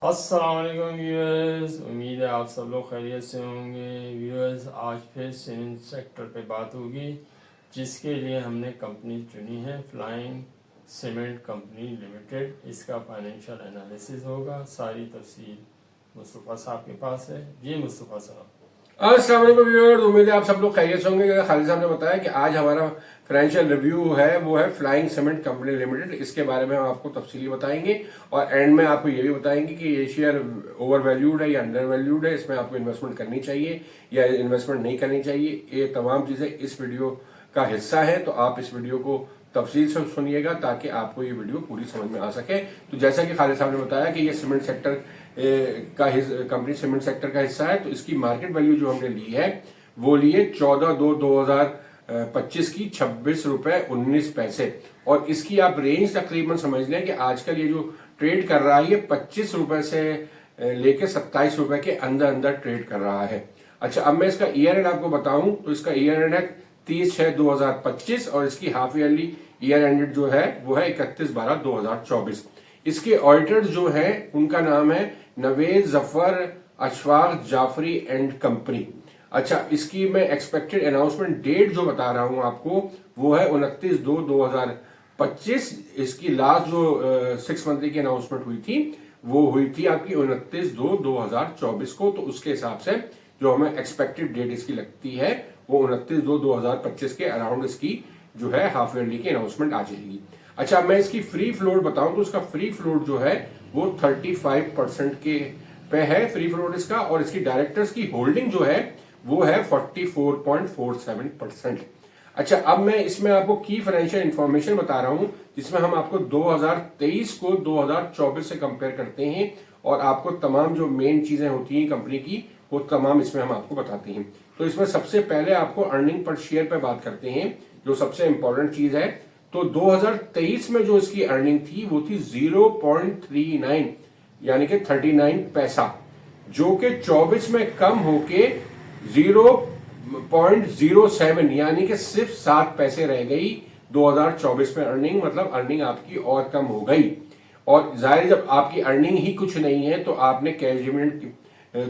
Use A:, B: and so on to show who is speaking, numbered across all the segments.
A: अस्सलाम वालेकुम व्यूअर्स, उम्मीद है आप सब लोग खैरियत से होंगे। व्यूअर्स, आज फिर सीमेंट सेक्टर पे बात होगी, जिसके लिए हमने कंपनी चुनी है फ्लाइंग सीमेंट कंपनी लिमिटेड। इसका फाइनेंशियल एनालिसिस होगा। सारी तफसील मुस्तफ़ा साहब के पास है। जी मुस्तफ़ा साहब।
B: अस्सलाम वालेकुम व्यूअर्स, उम्मीद है आप सब लोग खैरियत से होंगे। जैसे खालिद साहब ने बताया कि आज हमारा फाइनेंशियल रिव्यू है, वो है फ्लाइंग सीमेंट कंपनी लिमिटेड। इसके बारे में हम आपको तफसीली बताएंगे और एंड में आपको ये भी बताएंगे कि ये शेयर ओवर वैल्यूड है या अंडर वैल्यूड है, इसमें आपको इन्वेस्टमेंट करनी चाहिए या इन्वेस्टमेंट नहीं करनी चाहिए। ये तमाम चीजें इस वीडियो का हिस्सा है, तो आप इस वीडियो को तफसील से सुनिएगा ताकि आपको ये वीडियो पूरी समझ में आ सके। तो जैसा कि खालिद साहब ने बताया कि ये cement sector company cement sector का हिस्सा है, तो इसकी मार्केट वैल्यू जो हमने ली है वो ली है 14/2/2025 की 26 रुपए 19 पैसे। और इसकी आप रेंज तकरीबन समझ लें कि आजकल ये जो ट्रेड कर रहा है ये 25 रुपए से लेके 27 रुपए के अंदर अंदर ट्रेड कर रहा है। अच्छा, अब मैं इसका ईयर एंड आपको बताऊं तो इसका ईयर एंड है 30/6/2025 और इसकी हाफ ईयरली ईयर एंडेड जो है वो है 31/12/2024। इसके ऑडिटर्स जो है उनका नाम है नवेद जफर अशफाक जाफरी एंड कंपनी। अच्छा, इसकी मैं एक्सपेक्टेड अनाउंसमेंट डेट जो बता रहा हूं आपको वो है 29/2/2025। इसकी लास्ट जो 6 मंथ की अनाउंसमेंट हुई थी वो हुई थी आपकी 29/2/2024 को। तो उसके हिसाब से जो हमें एक्सपेक्टेड डेट इसकी लगती है वो 29/2/2025 के अराउंड इसकी जो है हाफ ईयरली की अनाउंसमेंट आ जाएगी। अच्छा, मैं इसकी फ्री फ्लोट बताऊं तो इसका फ्री फ्लोट जो है वो 35% के पे है फ्री फ्लोट इसका, और इसकी डायरेक्टर्स की होल्डिंग जो है वो है 44.47%। अच्छा, अब मैं इसमें आपको की फाइनेंशियल इंफॉर्मेशन बता रहा हूं जिसमें हम आपको 2023 को 2024 से कंपेयर करते हैं और आपको तमाम जो मेन चीजें होती हैं कंपनी की वो तमाम इसमें हम आपको बताते हैं। तो इसमें सबसे पहले आपको अर्निंग पर शेयर पे बात करते हैं, जो सबसे इंपॉर्टेंट चीज है। तो 2023 में जो इसकी अर्निंग थी वो थी 0.39 यानी कि 39 पैसा, जो कि 24 में कम होके 0.07 यानी कि सिर्फ 7 पैसे रह गई 2024 में अर्निंग। मतलब अर्निंग आपकी और कम हो गई। और जाहिर जब आपकी अर्निंग ही कुछ नहीं है तो आपने कैश डिविडेंड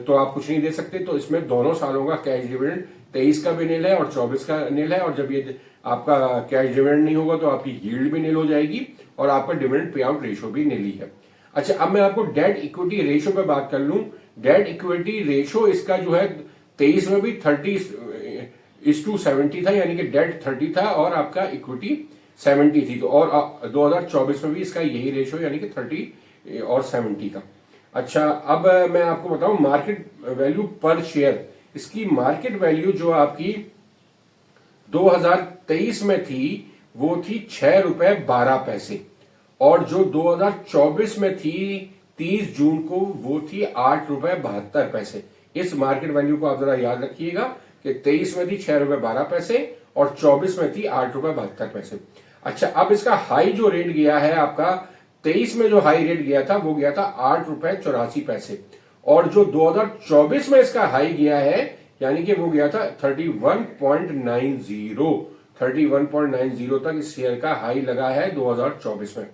B: तो आप कुछ नहीं दे सकते। तो इसमें दोनों सालों का कैश डिविडेंड 23 का भी नील है और 24 का नील है। और जब ये आपका कैश डिविडेंड नहीं होगा तो आपकी यील्ड भी नील हो जाएगी और आपका डिविडेंड पे आउट रेशो भी नील ही है। अच्छा, अब मैं आपको डेट इक्विटी रेशो पे बात कर लूं। डेट इक्विटी रेशो इसका जो है 23 में भी 30:70 था, यानी कि डेट 30 था और आपका इक्विटी 70 थी। तो और 2024 में भी इसका यही रेशो यानी कि 30 और 70 का। अच्छा, अब मैं आपको बताऊं मार्केट वैल्यू पर शेयर। इसकी मार्केट वैल्यू जो आपकी 2023 में थी वो थी 6 रुपए 12 पैसे, और जो 2024 में थी 30 जून को वो थी 8 रुपए 72 पैसे। इस मार्केट वैल्यू को आप जरा याद रखिएगा कि 23 में थी 6 रुपए 12 पैसे और 24 में थी 8 रुपए 72 पैसे। अच्छा, अब इसका हाई जो रेट गया है आपका 23 में जो हाई रेट गया था वो गया था 8 रुपए 84 पैसे, और जो 2024 में इसका हाई गया है यानी कि वो गया था 31.90 तक इस शेयर का हाई लगा है 2024 में।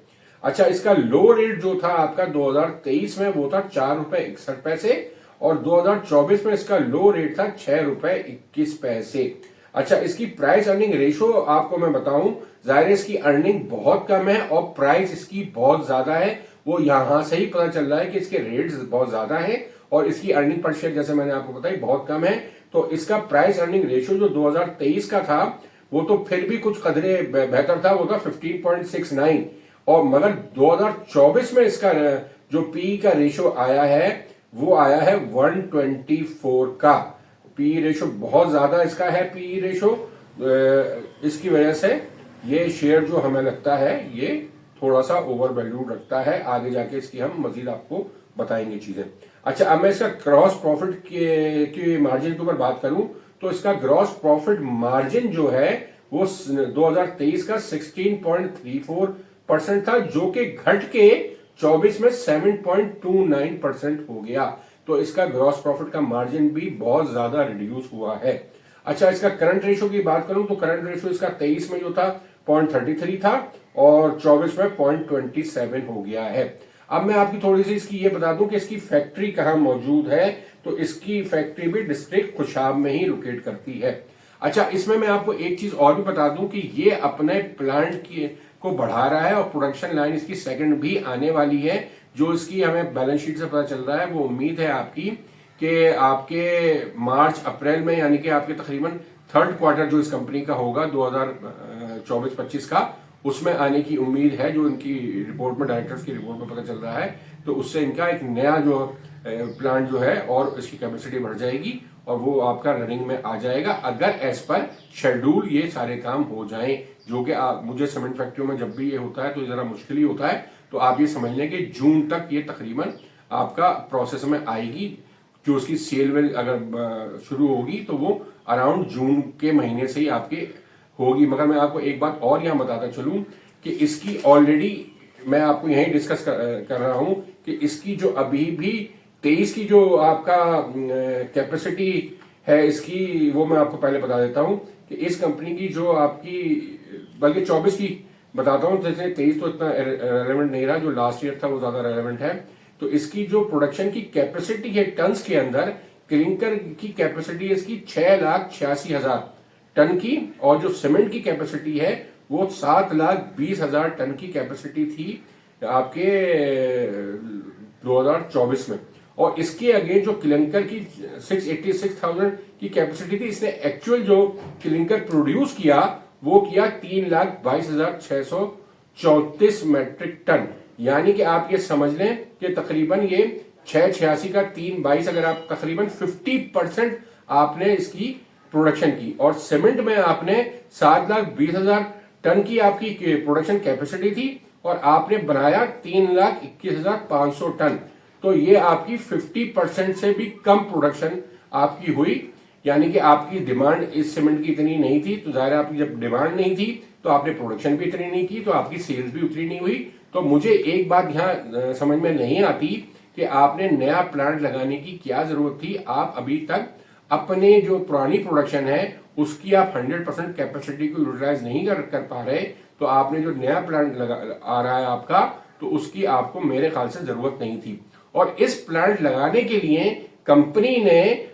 B: अच्छा, इसका लो रेट जो था आपका 2023 में वो था 4 रुपए 61 पैसे और 2024 में इसका लो रेट था 6 रुपए 21 पैसे। अच्छा, इसकी प्राइस अर्निंग रेशो आपको मैं बताऊं, जाहिर है इसकी अर्निंग बहुत कम है और प्राइस इसकी बहुत ज्यादा है। वो यहां से ही पता चल रहा है कि इसके रेट्स बहुत ज्यादा है और इसकी अर्निंग पर शेयर जैसे मैंने आपको बताई बहुत कम है। तो इसका प्राइस अर्निंग रेशियो जो 2023 का था वो तो फिर भी कुछ कदरे बेहतर था, वो था 15.69, और मगर 2024 में इसका जो पी का रेशियो आया है वो आया है 124 का। पी रेशियो बहुत ज्यादा इसका है। पी रेशियो इसकी वजह से ये शेयर जो हमें लगता है ये थोड़ा सा ओवर वैल्यूड लगता है। आगे जाके इसकी हम मजीद आपको बताएंगे चीजें। अच्छा, अब मैं इसका ग्रॉस प्रॉफिट के मार्जिन के ऊपर बात करूं तो इसका ग्रॉस प्रॉफिट मार्जिन जो है वो 2023 का 16.34% था, जो कि घट के 24 में 7.29% हो गया। तो इसका ग्रॉस प्रॉफिट का मार्जिन भी बहुत ज्यादा रिड्यूस हुआ है। अच्छा, इसका करंट रेशो की बात करूं तो करंट रेशो इसका 23 में जो था 0.33 था और 24 में 0.27 हो गया है। अब मैं आपकी थोड़ी सी इसकी ये बता दूं कि इसकी फैक्ट्री कहाँ मौजूद है। तो इसकी फैक्ट्री भी डिस्ट्रिक्ट खुशाब में ही लोकेट करती है। अच्छा, इसमें मैं आपको एक चीज और भी बता दूं कि ये अपने प्लांट को बढ़ा रहा है और प्रोडक्शन लाइन इसकी सेकंड भी आने वाली है। जो इसकी हमें बैलेंस शीट से पता चल रहा है, वो उम्मीद है आपकी कि आपके मार्च अप्रैल में, यानी कि आपके तकरीबन थर्ड क्वार्टर जो इस कंपनी का होगा 2024-25 का, उसमें आने की उम्मीद है। जो इनकी रिपोर्ट में, डायरेक्टर्स की रिपोर्ट में पता चल रहा है, तो उससे इनका एक नया जो प्लांट जो है और इसकी कैपेसिटी बढ़ जाएगी और वो आपका रनिंग में आ जाएगा, अगर एज पर शेड्यूल ये सारे काम हो जाएं। जो कि मुझे सीमेंट फैक्ट्रियों में जब भी ये होता है तो जरा मुश्किल ही होता है। तो आप ये समझ लें कि जून तक ये तकरीबन आपका प्रोसेस में आएगी। जो उसकी सेल वेल अगर शुरू होगी तो वो अराउंड जून के महीने से ही आपके होगी। मगर मैं आपको एक बात और यहां बताता चलूं कि इसकी ऑलरेडी मैं आपको यही डिस्कस कर रहा हूं कि इसकी जो अभी भी 23 की जो आपका कैपेसिटी है इसकी, वो मैं आपको पहले बता देता हूं कि इस कंपनी की जो आपकी, बल्कि 24 की बताता हूं, जैसे 23 तो इतना रेलेवेंट नहीं रहा, जो लास्ट ईयर था वो ज्यादा रेलेवेंट है। तो इसकी जो प्रोडक्शन की कैपेसिटी है टन्स के अंदर, क्लिंकर की कैपेसिटी है इसकी 6,86,000 टन की, और जो सीमेंट की कैपेसिटी है वो 7,20,000 टन की कैपेसिटी थी आपके 2024 में। और इसके आगे जो क्लिंकर की 686,000 की कैपेसिटी थी, इसने एक्चुअल जो क्लिंकर प्रोड्यूस किया वो किया 3,22,634 मेट्रिक टन। यानी कि आप ये समझ लें कि तकरीबन ये 686 का 3,22, अगर आप तकरीबन 50% आपने इसकी प्रोडक्शन की, और सीमेंट में आपने 7,20,000 टन की आपकी प्रोडक्शन कैपेसिटी थी और आपने बनाया 3,21,500 टन। तो ये आपकी 50% से भी कम प्रोडक्शन आपकी हुई। यानी कि आपकी डिमांड इस सीमेंट की इतनी नहीं थी, तो जाहिर है आपकी जब डिमांड नहीं थी तो आपने प्रोडक्शन भी इतनी नहीं की, तो आपकी सेल्स भी उतनी नहीं हुई। तो मुझे एक बात यहाँ समझ में नहीं आती कि आपने नया प्लांट लगाने की क्या जरूरत थी। आप अभी तक अपने जो पुरानी प्रोडक्शन है उसकी आप 100% कैपेसिटी को यूटिलाइज नहीं कर पा रहे। तो आपने जो नया प्लांट आ रहा है आपका, तो उसकी आपको मेरे ख्याल से जरूरत नहीं थी। और इस प्लांट लगाने के लिए कंपनी ने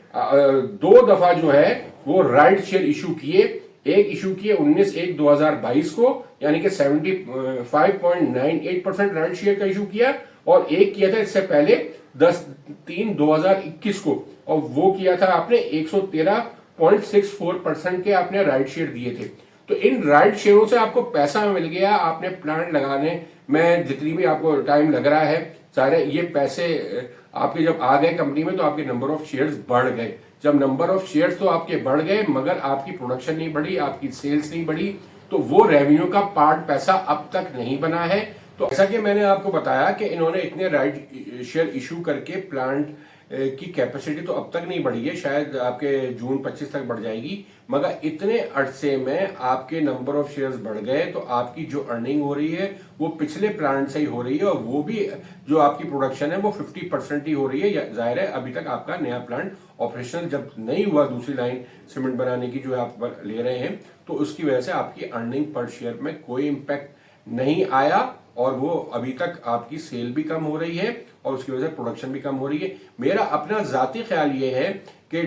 B: 2 दफा जो है वो राइट शेयर इशू किए। एक इशू किए 19/1/2022 को, यानी कि 75.98% राइट शेयर का इशू किया, और एक किया था इससे पहले 10/3/2021 को, और वो किया था आपने 113.64% के आपने राइट शेयर दिए थे। तो इन राइट शेयरों से आपको पैसा मिल गया। आपने प्लांट लगाने में जितनी भी आपको टाइम लग रहा है, सारे ये पैसे आपके जब आ गए कंपनी में तो आपके नंबर ऑफ शेयर्स बढ़ गए। जब नंबर ऑफ शेयर्स तो आपके बढ़ गए मगर आपकी प्रोडक्शन नहीं बढ़ी, आपकी सेल्स नहीं बढ़ी, तो वो रेवेन्यू का पार्ट पैसा अब तक नहीं बना है। तो ऐसा कि मैंने आपको बताया कि इन्होंने इतने राइट शेयर इशू करके प्लांट की कैपेसिटी तो अब तक नहीं बढ़ी है, शायद आपके जून 25 तक बढ़ जाएगी, मगर इतने अरसे में आपके नंबर ऑफ शेयर्स बढ़ गए। तो आपकी जो अर्निंग हो रही है वो पिछले प्लांट से ही हो रही है, और वो भी जो आपकी प्रोडक्शन है वो 50% ही हो रही है। जाहिर है अभी तक आपका नया प्लांट ऑपरेशनल जब नहीं हुआ, दूसरी लाइन सीमेंट बनाने की जो आप ले रहे हैं, तो उसकी वजह से आपकी अर्निंग पर शेयर में कोई इंपैक्ट नहीं आया, और वो अभी तक आपकी सेल भी कम हो रही है और उसकी वजह से प्रोडक्शन भी कम हो रही है। मेरा अपना जाती ख्याल ये है कि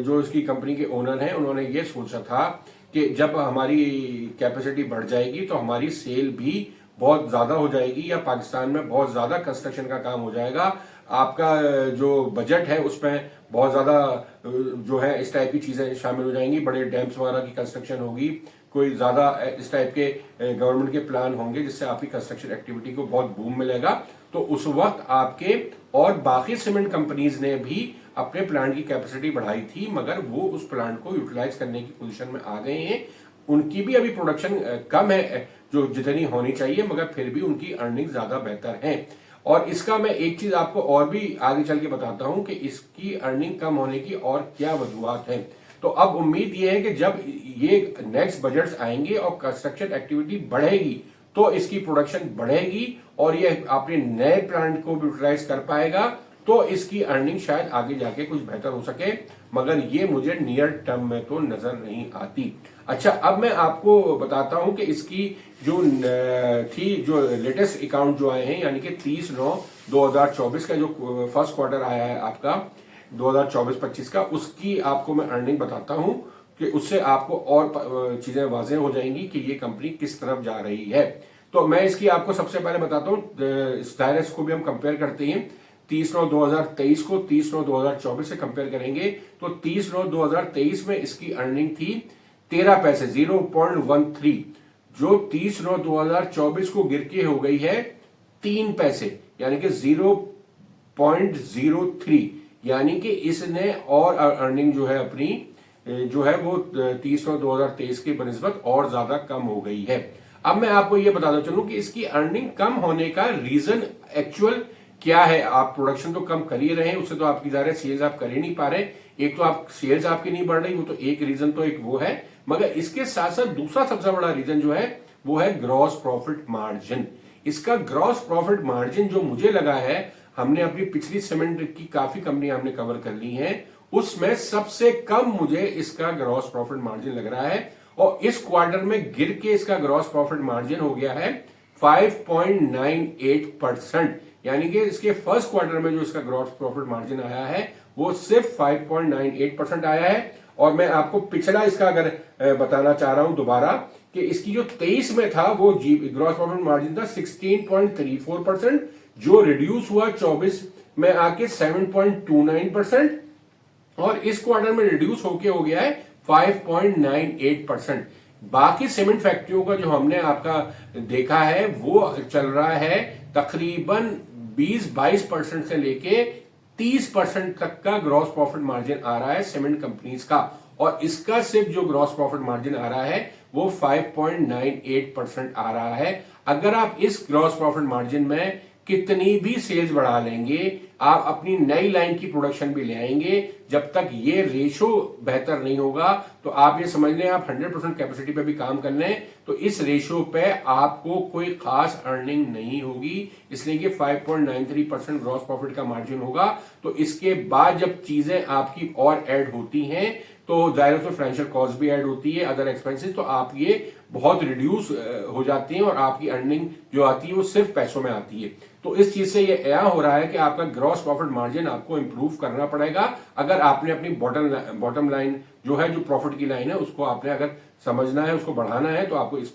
B: जो इसकी कंपनी के ओनर हैं उन्होंने ये सोचा था कि जब हमारी कैपेसिटी बढ़ जाएगी तो हमारी सेल भी बहुत ज्यादा हो जाएगी, या पाकिस्तान में बहुत ज्यादा कंस्ट्रक्शन का काम हो जाएगा। आपका जो बजट है उसमें बहुत ज्यादा जो है इस टाइप की चीजें शामिल हो जाएंगी, बड़े डैम्स वगैरह की कंस्ट्रक्शन होगी, कोई ज्यादा इस टाइप के गवर्नमेंट के प्लान होंगे जिससे आपकी कंस्ट्रक्शन एक्टिविटी को बहुत बूम मिलेगा। तो उस वक्त आपके और बाकी सीमेंट कंपनीज ने भी अपने प्लांट की कैपेसिटी बढ़ाई थी, मगर वो उस प्लांट को यूटिलाइज करने की पोजीशन में आ गए हैं। उनकी भी अभी प्रोडक्शन कम है जो जितनी होनी चाहिए, मगर फिर भी उनकी अर्निंग ज्यादा बेहतर है। और इसका मैं एक चीज आपको और भी आगे चल के बताता हूं कि इसकी अर्निंग कम होने की और क्या वजूहत है। तो अब उम्मीद ये है कि जब ये नेक्स्ट बजट्स आएंगे और कंस्ट्रक्शन एक्टिविटी बढ़ेगी तो इसकी प्रोडक्शन बढ़ेगी और ये अपने नए प्लांट को भी यूटिलाइज कर पाएगा, तो इसकी अर्निंग शायद आगे जाके कुछ बेहतर हो सके, मगर ये मुझे नियर टर्म में तो नजर नहीं आती। अच्छा, अब मैं आपको बताता हूं कि इसकी जो जो लेटेस्ट अकाउंट जो आए हैं, यानी कि 30/9/2024 का जो फर्स्ट क्वार्टर आया है आपका 2024-25 का, उसकी आपको मैं अर्निंग बताता हूं कि उससे आपको और चीजें वाज़ेह हो जाएंगी कि ये कंपनी किस तरफ जा रही है। तो मैं इसकी आपको सबसे पहले बताता हूँ, इस डायरेक्ट को भी हम कंपेयर करते हैं। 30/9/2023 को 30/9/2024 से कंपेयर करेंगे तो 30/9/2023 में इसकी अर्निंग थी 13 पैसे 0.13, जो 30/9/2024 को गिर के हो गई है 3 पैसे यानी कि 0.03, यानी कि इसने और अर्निंग जो है अपनी जो है वो 30/9/2023 की बनिस्बत और ज्यादा कम हो गई है। अब मैं आपको ये बताता चलूं कि इसकी अर्निंग कम होने का रीजन एक्चुअल क्या है। आप प्रोडक्शन तो कम कर ही रहे हैं, उससे तो आपकी ज़ाहिर सेल्स आप कर ही नहीं पा रहे। एक तो आप सेल्स आपकी नहीं बढ़ रही, वो तो एक रीजन तो एक वो है, मगर इसके साथ साथ दूसरा सबसे बड़ा रीजन जो है वो है ग्रॉस प्रॉफिट मार्जिन। इसका ग्रॉस प्रॉफिट मार्जिन जो मुझे लगा है, हमने अपनी पिछली सीमेंट की काफी कंपनियां हमने कवर कर ली हैं, उसमें सबसे कम मुझे इसका ग्रॉस प्रॉफिट मार्जिन लग रहा है। और इस क्वार्टर में गिर के इसका ग्रॉस प्रॉफिट मार्जिन हो गया है 5.98%, यानी कि इसके फर्स्ट क्वार्टर में जो इसका ग्रॉस प्रॉफिट मार्जिन आया है वो सिर्फ 5.98% आया है। और मैं आपको पिछला इसका अगर बताना चाह रहा हूं दोबारा कि इसकी जो 23 में था वो ग्रॉस प्रॉफिट मार्जिन था 16.34%, जो रिड्यूस हुआ 24 में आके 7.29%, और इस क्वार्टर में रिड्यूस होके हो गया है 5.98%। बाकी सीमेंट फैक्ट्रियों का जो हमने आपका देखा है वो चल रहा है तकरीबन 20-22% से लेके 30% तक का ग्रॉस प्रॉफिट मार्जिन आ रहा है सीमेंट कंपनीज का, और इसका सिर्फ जो ग्रॉस प्रॉफिट मार्जिन आ रहा है वो 5.98% आ रहा है। अगर आप इस ग्रॉस प्रॉफिट मार्जिन में कितनी भी सेल्स बढ़ा लेंगे, आप अपनी नई लाइन की प्रोडक्शन भी ले आएंगे, जब तक ये रेशो बेहतर नहीं होगा तो आप ये समझ लें आप 100% कैपेसिटी पे भी काम कर लें तो इस रेशो पे आपको कोई खास अर्निंग नहीं होगी, इसलिए कि 5.93% ग्रॉस प्रॉफिट का मार्जिन होगा। तो इसके बाद जब चीजें आपकी और ऐड होती हैं तो जाहिर है फाइनेंशियल कॉस्ट भी ऐड होती है, अदर एक्सपेंसेस, तो आप ये बहुत रिड्यूस हो जाती हैं और आपकी अर्निंग जो आती है वो सिर्फ पैसों में आती है। तो इस चीज से ये यह हो रहा है कि आपका ग्रॉस प्रॉफिट मार्जिन आपको इंप्रूव करना पड़ेगा अगर आपने अपनी बॉटम लाइन जो है, जो प्रॉफिट की लाइन है, उसको आपने अगर समझना है, उसको बढ़ाना है, तो आपको इस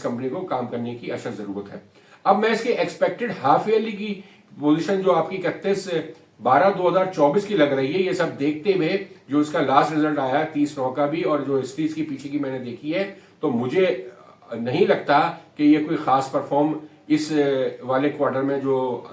B: कंपनी को काम करने की अशद जरूरत है। अब मैं इसकी एक्सपेक्टेड हाफ ईयरली की पोजीशन जो आपकी 31/12/2024 की लग रही है, ये सब देखते हुए जो इसका लास्ट रिजल्ट आया 30/9 का भी और जो हिस्ट्री इसकी पीछे की मैंने देखी है, तो मुझे नहीं लगता कि ये कोई खास परफॉर्म इस वाले क्वार्टर में जो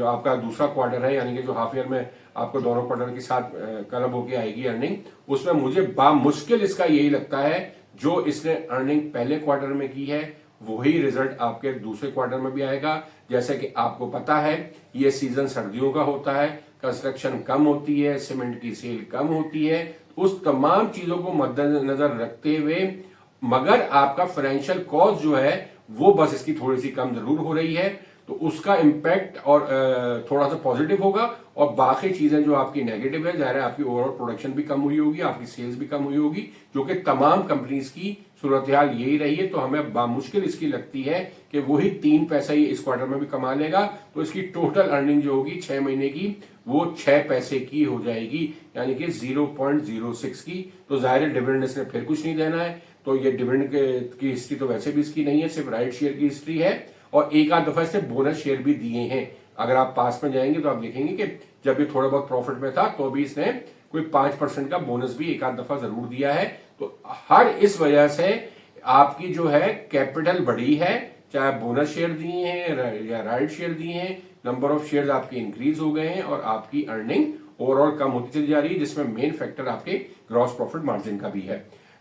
B: आपका दूसरा क्वार्टर है, यानी कि जो हाफ ईयर में आपको दोनों क्वार्टर के साथ क्लब होके आएगी अर्निंग, उसमें मुझे बामुश्किल इसका यही लगता है जो इसने अर्निंग पहले क्वार्टर में की है वही रिजल्ट आपके दूसरे क्वार्टर में भी आएगा। जैसे कि आपको पता है ये सीजन सर्दियों का होता है, कंस्ट्रक्शन कम होती है, सीमेंट की सेल कम होती है, उस तमाम चीजों को मद्देनजर रखते हुए मगर आपका फाइनेंशियल कॉस्ट जो है वो बस इसकी थोड़ी सी कम जरूर हो रही है, तो उसका इम्पैक्ट और थोड़ा सा पॉजिटिव होगा, और बाकी चीजें जो आपकी नेगेटिव है, जाहिर है आपकी ओवरऑल प्रोडक्शन भी कम हुई होगी, आपकी सेल्स भी कम हुई होगी, जो कि तमाम कंपनीज की सूरत हाल यही रही है। तो हमें बामुश्किल इसकी लगती है कि वही 3 पैसा ही इस क्वार्टर में भी कमा लेगा, तो इसकी टोटल अर्निंग जो होगी 6 महीने की वो 6 पैसे की हो जाएगी, यानी कि 0.06 की। तो जाहिर है डिविडेंड इसने फिर कुछ नहीं देना है, तो ये डिविडेंड की हिस्ट्री तो वैसे भी इसकी नहीं है, सिर्फ राइट शेयर की हिस्ट्री है, और एक आध दफा इसने बोनस शेयर भी दिए हैं। अगर आप पास में जाएंगे तो आप देखेंगे कि जब ये थोड़ा बहुत प्रॉफिट में था तो भी इसने कोई 5% का बोनस भी एक आध दफा जरूर दिया है। तो हर इस वजह से आपकी जो है कैपिटल बढ़ी है, चाहे बोनस शेयर दिए हैं या राइट शेयर दिए हैं, नंबर ऑफ शेयर आपके इंक्रीज हो गए हैं और आपकी अर्निंग ओवरऑल कम होती चली जा रही है, जिसमें मेन फैक्टर आपके ग्रॉस प्रॉफिट मार्जिन का भी है।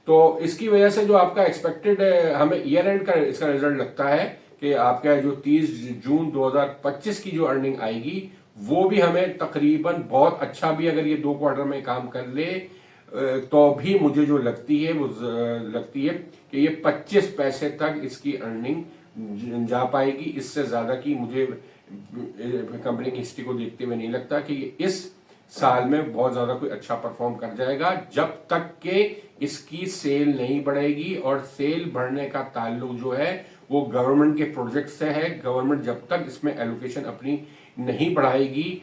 B: तो इसकी वजह से जो आपका एक्सपेक्टेड हमें ईयर एंड का इसका रिजल्ट लगता है कि आपका जो 30 जून 2025 की जो अर्निंग आएगी वो भी हमें तकरीबन बहुत अच्छा भी अगर ये 2 क्वार्टर में काम कर ले तो भी मुझे जो लगती है वो लगती है कि ये 25 पैसे तक इसकी अर्निंग जा पाएगी। इससे ज्यादा की मुझे कंपनी की हिस्ट्री को देखते हुए नहीं लगता कि ये इस साल में बहुत ज्यादा कोई अच्छा परफॉर्म कर जाएगा, जब तक के इसकी सेल नहीं बढ़ेगी। और सेल बढ़ने का ताल्लुक जो है वो गवर्नमेंट के प्रोजेक्ट से है। गवर्नमेंट जब तक इसमें एलोकेशन अपनी नहीं बढ़ाएगी,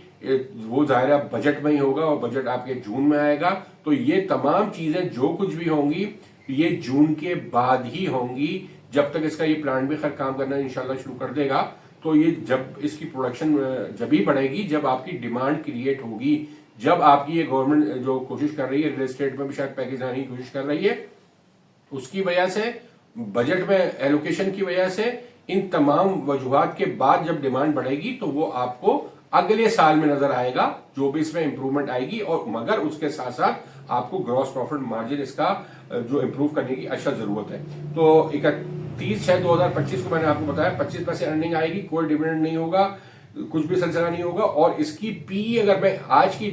B: वो जाहिर है बजट में ही होगा, और बजट आपके जून में आएगा। तो ये तमाम चीजें जो कुछ भी होंगी ये जून के बाद ही होंगी। जब तक इसका ये प्लांट भी खैर काम करना इंशाल्लाह शुरू कर देगा, तो ये जब इसकी प्रोडक्शन जब ही बढ़ेगी जब आपकी डिमांड क्रिएट होगी, जब आपकी ये गवर्नमेंट जो कोशिश कर रही है, रियल एस्टेट में भी शायद पैकेज लाने की कोशिश कर रही है, उसकी वजह से, बजट में एलोकेशन की वजह से, इन तमाम वजूहात के बाद जब डिमांड बढ़ेगी तो वो आपको अगले साल में नजर आएगा, जो भी इसमें इंप्रूवमेंट आएगी। और मगर उसके साथ साथ आपको ग्रॉस प्रॉफिट मार्जिन इसका जो इंप्रूव करने की अच्छा जरूरत है। तो 31/6/2025 को मैंने आपको बताया 25 पैसे अर्निंग आएगी, कोई डिविडेंड नहीं होगा, कुछ भी सिलसिला नहीं होगा। और इसकी पी अगर मैं आज की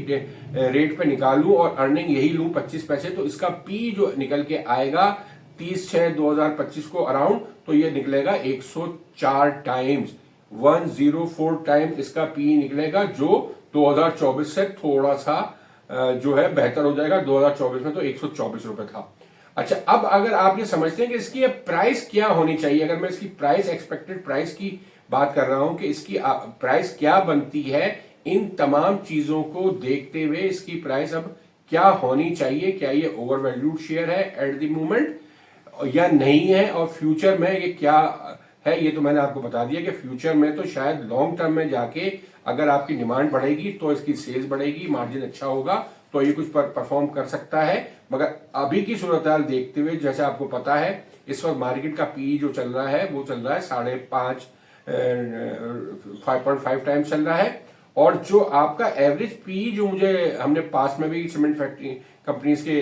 B: रेट पे निकालूं और अर्निंग यही लूं 25 पैसे, तो इसका पी जो निकल के आएगा 30/6/2025 को अराउंड, तो ये निकलेगा 104 टाइम्स, 104 टाइम्स इसका पी निकलेगा, जो 2024 से थोड़ा सा जो है बेहतर हो जाएगा। 2024 में तो 124 रुपए था। अच्छा, अब अगर आप ये समझते हैं कि इसकी प्राइस क्या होनी चाहिए, अगर मैं इसकी प्राइस, एक्सपेक्टेड प्राइस की बात कर रहा हूं कि इसकी प्राइस क्या बनती है, इन तमाम चीजों को देखते हुए इसकी प्राइस अब क्या होनी चाहिए, क्या ये ओवर वैल्यूड शेयर है एट द मोमेंट या नहीं है, और फ्यूचर में ये क्या है, ये तो मैंने आपको बता दिया कि फ्यूचर में तो शायद लॉन्ग टर्म में जाके अगर आपकी डिमांड बढ़ेगी तो इसकी सेल्स बढ़ेगी, मार्जिन अच्छा होगा, तो ये कुछ परफॉर्म कर सकता है। मगर अभी की सूरत हाल देखते हुए, जैसे आपको पता है इस वक्त मार्केट का पी जो चल रहा है वो चल रहा है 5.5 टाइम्स चल रहा है। और जो आपका एवरेज पी जो हमने पास में भी सीमेंट फैक्ट्री कंपनीज के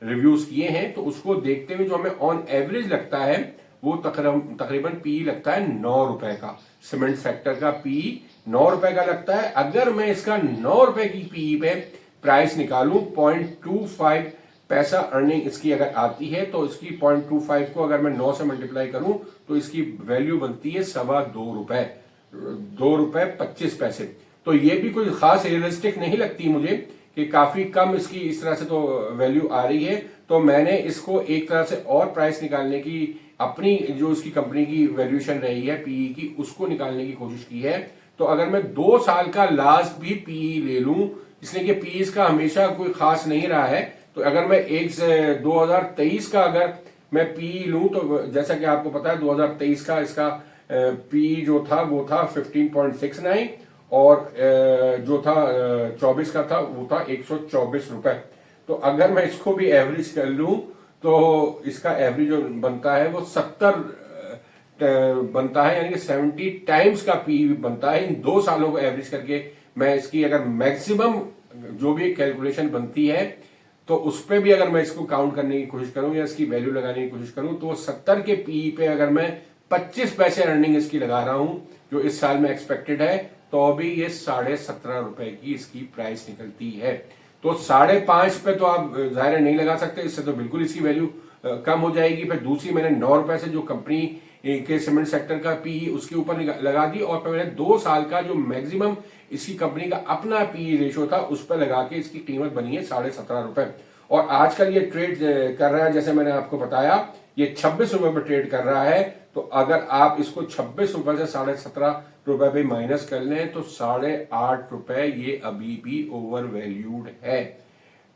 B: रिव्यूज किए हैं, तो उसको देखते हुए जो हमें ऑन एवरेज लगता है वो तकरीबन पी लगता है 9 रुपए का। सीमेंट सेक्टर का पी 9 रुपए का लगता है। अगर मैं इसका 9 रुपए की पी पे प्राइस निकालूं, 0.25 पैसा अर्निंग इसकी अगर आती है, तो इसकी 0.25 को अगर मैं 9 से मल्टीप्लाई करूं तो इसकी वैल्यू बनती है 2.25 रुपए, 2.25 रुपए। तो ये भी कोई खास रियलिस्टिक नहीं लगती मुझे कि काफी कम इसकी इस तरह से तो वैल्यू आ रही है। तो मैंने इसको एक तरह से और प्राइस निकालने की, अपनी जो इसकी कंपनी की वैल्यूएशन रही है पीई की, उसको निकालने की कोशिश की है। तो अगर मैं 2 साल का लास्ट भी पीई ले लूं, इसलिए कि पीई का हमेशा कोई खास नहीं रहा है, तो अगर मैं 2023 का अगर मैं पीई लूं, तो जैसा कि आपको पता है 2023 का इसका पीई जो था वो था 15.69, और जो था 24 का था वो था 124 रुपए। तो अगर मैं इसको भी एवरेज कर लूं तो इसका एवरेज जो बनता है वो 70 बनता है, यानी कि 70 टाइम्स का पी बनता है। इन 2 सालों को एवरेज करके मैं इसकी अगर मैक्सिमम जो भी कैलकुलेशन बनती है, तो उस पर भी अगर मैं इसको काउंट करने की कोशिश करूं या इसकी वैल्यू लगाने की कोशिश करूं, तो 70 के पी पे अगर मैं 25 पैसे अर्निंग इसकी लगा रहा हूं जो इस साल में एक्सपेक्टेड है, तो अभी ये 17.5 रुपए की इसकी प्राइस निकलती है। तो 5.5 पे तो आप जाहिर नहीं लगा सकते, इससे तो बिल्कुल इसकी वैल्यू कम हो जाएगी। फिर दूसरी मैंने 9 रुपए से जो कंपनी के सीमेंट सेक्टर का पी उसके ऊपर लगा दी, और फिर मैंने 2 साल का जो मैक्सिमम इसकी कंपनी का अपना पी रेशो था उस पर लगा के इसकी कीमत बनी है 17.5 रुपए। और आजकल ये ट्रेड कर रहा है, जैसे मैंने आपको बताया, ये 26 रुपए पर ट्रेड कर रहा है। तो अगर आप इसको 26 रुपए से 17.5 रुपए पे माइनस कर लें तो 8.5 रुपए ये अभी भी ओवर वैल्यूड है।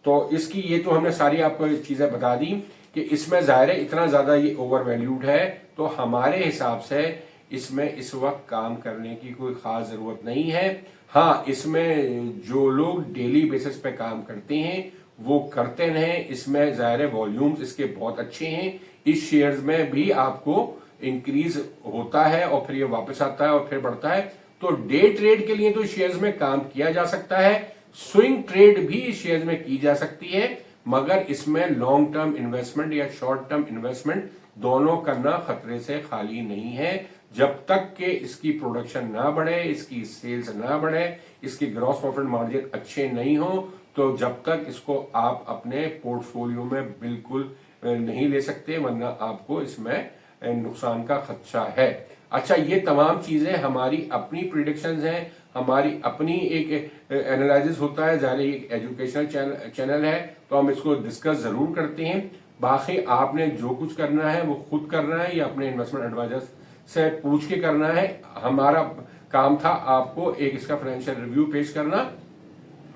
B: तो इसकी ये तो हमने सारी आपको चीजें बता दी कि इसमें जाहिर है इतना ज्यादा ये ओवर वैल्यूड है, तो हमारे हिसाब से इसमें इस वक्त काम करने की कोई खास जरूरत नहीं है। हाँ, इसमें जो लोग डेली बेसिस पे काम करते हैं वो करते रहें। इसमें जाहिर है वॉल्यूम्स इसके बहुत अच्छे हैं। इस शेयर्स में भी आपको इंक्रीज होता है और फिर ये वापस आता है और फिर बढ़ता है। तो डे ट्रेड के लिए तो शेयर्स में काम किया जा सकता है, स्विंग ट्रेड भी शेयर्स में की जा सकती है, मगर इसमें लॉन्ग टर्म इन्वेस्टमेंट या शॉर्ट टर्म इन्वेस्टमेंट दोनों करना खतरे से खाली नहीं है। जब तक कि इसकी प्रोडक्शन ना बढ़े, इसकी सेल्स ना बढ़े, इसकी ग्रॉस प्रॉफिट मार्जिन अच्छे नहीं हो, तो जब तक इसको आप अपने पोर्टफोलियो में बिल्कुल नहीं ले सकते, वरना आपको इसमें नुकसान का खदशा है। अच्छा, ये तमाम चीजें हमारी अपनी प्रिडिक्शंस हैं, हमारी अपनी एक एनालिसिस होता है, जाहिर एक एजुकेशनल चैनल है, तो हम इसको डिस्कस जरूर करते हैं। बाकी आपने जो कुछ करना है वो खुद करना है या अपने इन्वेस्टमेंट एडवाइजर से पूछ के करना है। हमारा काम था आपको एक इसका फाइनेंशियल रिव्यू पेश करना,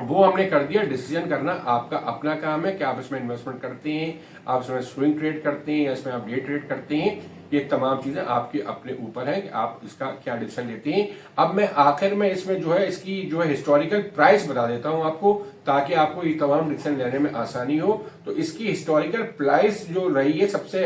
B: वो हमने कर दिया। डिसीजन करना आपका अपना काम है कि आप इसमें इन्वेस्टमेंट करते हैं, आप इसमें स्विंग ट्रेड करते हैं या इसमें आप डे ट्रेड करते हैं। ये तमाम चीजें आपके अपने ऊपर है कि आप इसका क्या डिसीजन लेते हैं। अब मैं आखिर में इसमें जो है इसकी जो है हिस्टोरिकल प्राइस बता देता हूं आपको, ताकि आपको ये तमाम डिसीजन लेने में आसानी हो। तो इसकी हिस्टोरिकल प्राइस जो रही है, सबसे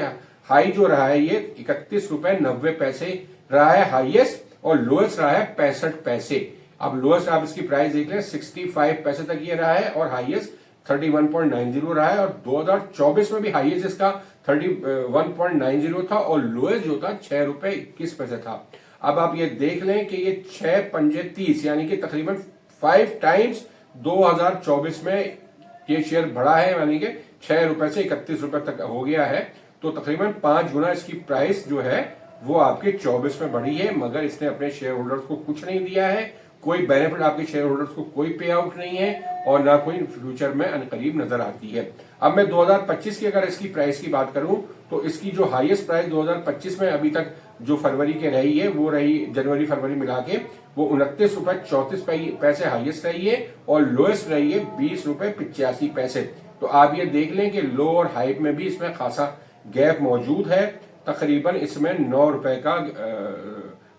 B: हाई जो रहा है ये 31.90 रुपए रहा है हाईएस्ट, और लोएस्ट रहा है 65 पैसे। अब लोएस्ट आप इसकी प्राइस देख लें 65 पैसे तक ये रहा है, और हाईएस्ट 31.90 रहा है। और 2024 में भी हाईएस्ट इसका 31.90 था, और लोएस्ट जो था 6 रुपए 21 पैसे था। अब आप ये देख लें कि ये 6 पंजे 30, यानी कि तकरीबन 5 टाइम्स 2024 में ये शेयर बढ़ा है, यानी कि 6 रुपए से 31 रुपए तक हो गया है। तो तकरीबन 5 गुना इसकी प्राइस जो है वो आपके 24 में बढ़ी है, मगर इसने अपने शेयर होल्डर्स को कुछ नहीं दिया है। कोई बेनिफिट आपके शेयर होल्डर्स को कोई पे आउट नहीं है, और ना कोई फ्यूचर में अनकरीब नजर आती है। अब मैं 2025 की अगर इसकी प्राइस की बात करूं, तो इसकी जो हाईएस्ट प्राइस 2025 में अभी तक जो फरवरी के रही है, वो रही जनवरी फरवरी मिला के वो 29.34 रुपए हाईएस्ट रही है, और लोएस्ट रही है 20.85 रुपए। तो आप ये देख लें कि लो और हाई में भी इसमें खासा गैप मौजूद है। तकरीबन इसमें 9 रुपए का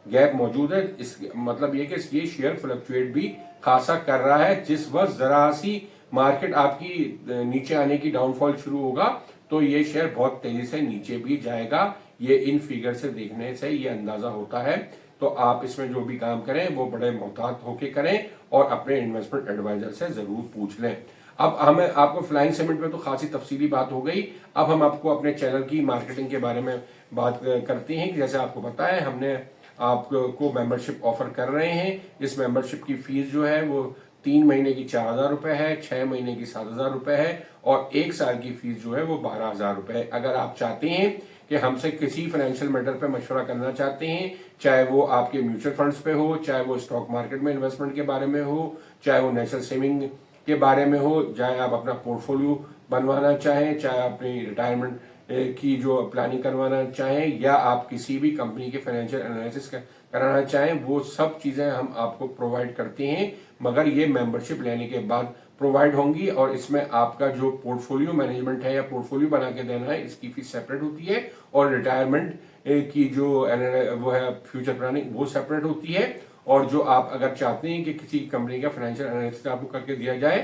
B: गैप मौजूद है। इस मतलब ये कि ये शेयर फ्लक्चुएट भी खासा कर रहा है। जिस वक्त जरा सी मार्केट आपकी नीचे आने की डाउनफॉल शुरू होगा, तो ये शेयर बहुत तेजी से नीचे भी जाएगा। ये इन फिगर से देखने से ये अंदाजा होता है। तो आप इसमें जो भी काम करें वो बड़े मोहतात होके करें, और अपने इन्वेस्टमेंट एडवाइजर से जरूर पूछ लें। अब हमें आपको फ्लाइंग सीमेंट में तो खासी तफसीली बात हो गई। अब हम आपको अपने चैनल की मार्केटिंग के बारे में बात करते हैं। जैसे आपको पता है, हमने आपको मेंबरशिप ऑफर कर रहे हैं। इस मेंबरशिप की फीस जो है वो 3 महीने की 4,000 रुपए है, 6 महीने की 7,000 रुपए है, और 1 साल की फीस जो है वो 12,000 रुपए है। अगर आप चाहते हैं कि हमसे किसी फाइनेंशियल मैटर पे मशवरा करना चाहते हैं, चाहे वो आपके म्यूचुअल फंड्स पे हो, चाहे वो स्टॉक मार्केट में इन्वेस्टमेंट के बारे में हो, चाहे वो नेशनल सेविंग के बारे में हो, चाहे आप अपना पोर्टफोलियो बनवाना चाहें, चाहे अपनी रिटायरमेंट की जो प्लानिंग करवाना चाहें, या आप किसी भी कंपनी के फाइनेंशियल एनालिसिस कराना चाहें, वो सब चीजें हम आपको प्रोवाइड करते हैं। मगर ये मेंबरशिप लेने के बाद प्रोवाइड होंगी, और इसमें आपका जो पोर्टफोलियो मैनेजमेंट है या पोर्टफोलियो बना के देना है, इसकी फीस सेपरेट होती है, और रिटायरमेंट की जो वो है फ्यूचर प्लानिंग, वो सेपरेट होती है। और जो आप अगर चाहते हैं कि किसी कंपनी का फाइनेंशियल एनालिसिस आपको करके दिया जाए,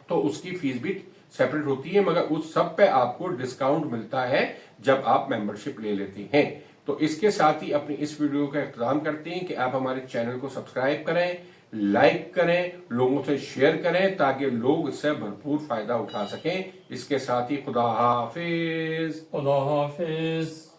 B: तो उसकी फीस भी सेपरेट होती है। मगर उस सब पे आपको डिस्काउंट मिलता है जब आप मेंबरशिप ले लेते हैं। तो इसके साथ ही अपनी इस वीडियो का इख्तिताम करते हैं कि आप हमारे चैनल को सब्सक्राइब करें, लाइक करें, लोगों से शेयर करें, ताकि लोग इससे भरपूर फायदा उठा सकें। इसके साथ ही खुदा हाफिज।
A: खुदा हाफिज।